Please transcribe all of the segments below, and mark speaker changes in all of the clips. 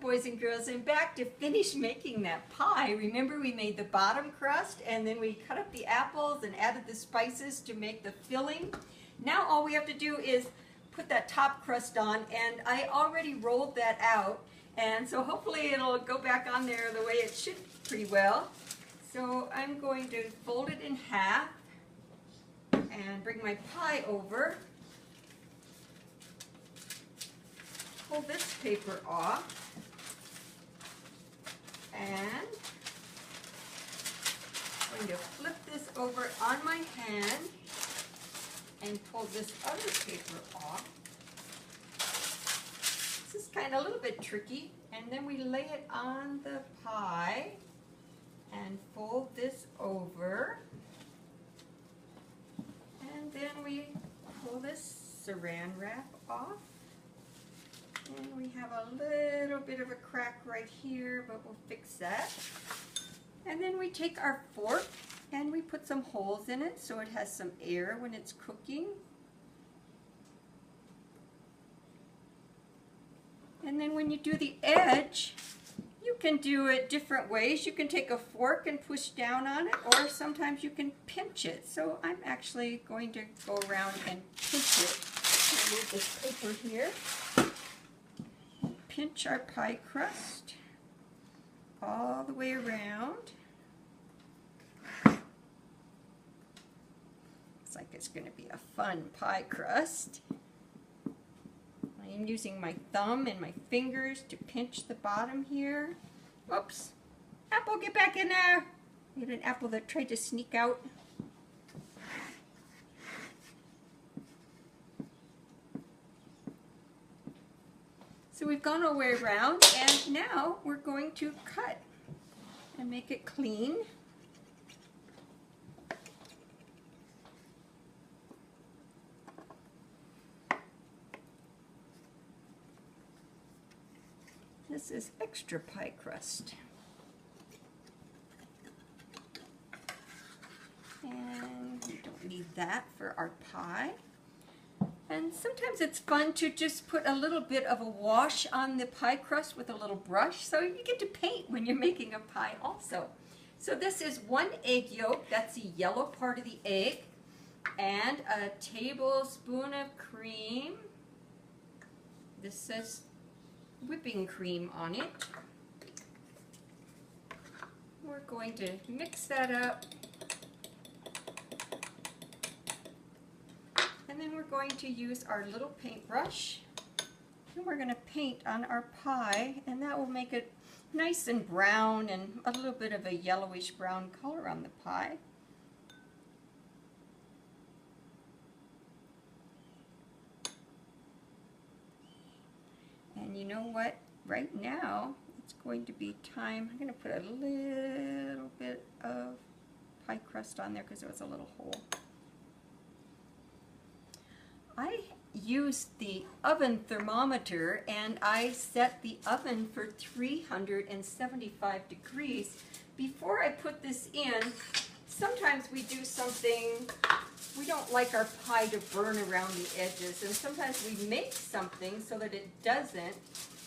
Speaker 1: boys and girls. I'm back to finish making that pie. Remember, we made the bottom crust and then we cut up the apples and added the spices to make the filling. Now all we have to do is put that top crust on, and I already rolled that out, and so hopefully it'll go back on there the way it should pretty well. So I'm going to fold it in half and bring my pie over. Pull this paper off, and I'm going to flip this over on my hand and pull this other paper off. This is kind of a little bit tricky, and then we lay it on the pie and fold this over, and then we pull this saran wrap off. And we have a little bit of a crack right here, but we'll fix that. And then we take our fork and we put some holes in it so it has some air when it's cooking. And then when you do the edge, you can do it different ways. You can take a fork and push down on it, or sometimes you can pinch it. So I'm actually going to go around and pinch it. Move this paper here. Pinch our pie crust all the way around. Looks like it's going to be a fun pie crust. I'm using my thumb and my fingers to pinch the bottom here. Whoops! Apple, get back in there! We had an apple that tried to sneak out. So we've gone all the way around, and now we're going to cut and make it clean. This is extra pie crust. And we don't need that for our pie. And sometimes it's fun to just put a little bit of a wash on the pie crust with a little brush, so you get to paint when you're making a pie also. So this is 1 egg yolk, that's the yellow part of the egg, and a tablespoon of cream. This says whipping cream on it. We're going to mix that up. And then we're going to use our little paintbrush, and we're going to paint on our pie, and that will make it nice and brown and a little bit of a yellowish brown color on the pie. And you know what? Right now it's going to be time. I'm going to put a little bit of pie crust on there because there was a little hole. I used the oven thermometer, and I set the oven for 375 degrees. Before I put this in, sometimes we do something, we don't like our pie to burn around the edges, and sometimes we make something so that it doesn't,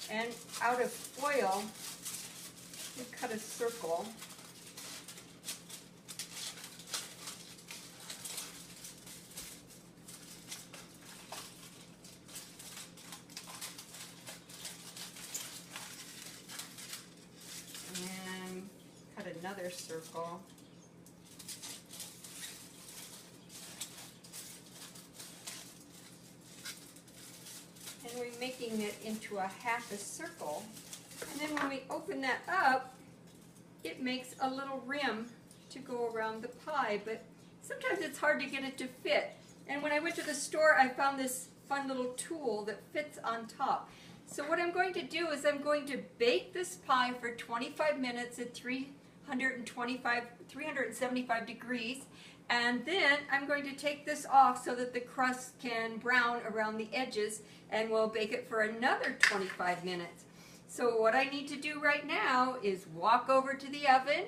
Speaker 1: and out of foil, we cut a circle. Another circle. And we're making it into a half a circle. And then when we open that up, it makes a little rim to go around the pie, but sometimes it's hard to get it to fit. And when I went to the store, I found this fun little tool that fits on top. So what I'm going to do is I'm going to bake this pie for 25 minutes at 375 degrees, and then I'm going to take this off so that the crust can brown around the edges, and we'll bake it for another 25 minutes. So what I need to do right now is walk over to the oven.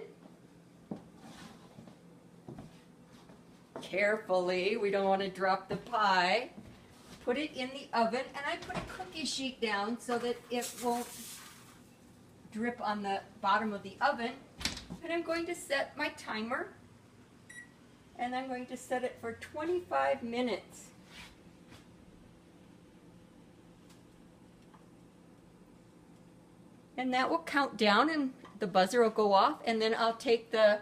Speaker 1: Carefully, we don't want to drop the pie. Put it in the oven, and I put a cookie sheet down so that it won't drip on the bottom of the oven. And I'm going to set my timer, and I'm going to set it for 25 minutes. And that will count down, and the buzzer will go off, and then I'll take the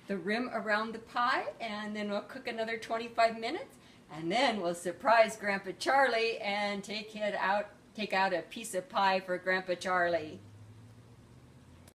Speaker 1: rim around the pie, and then we'll cook another 25 minutes, and then we'll surprise Grandpa Charlie and take out a piece of pie for Grandpa Charlie.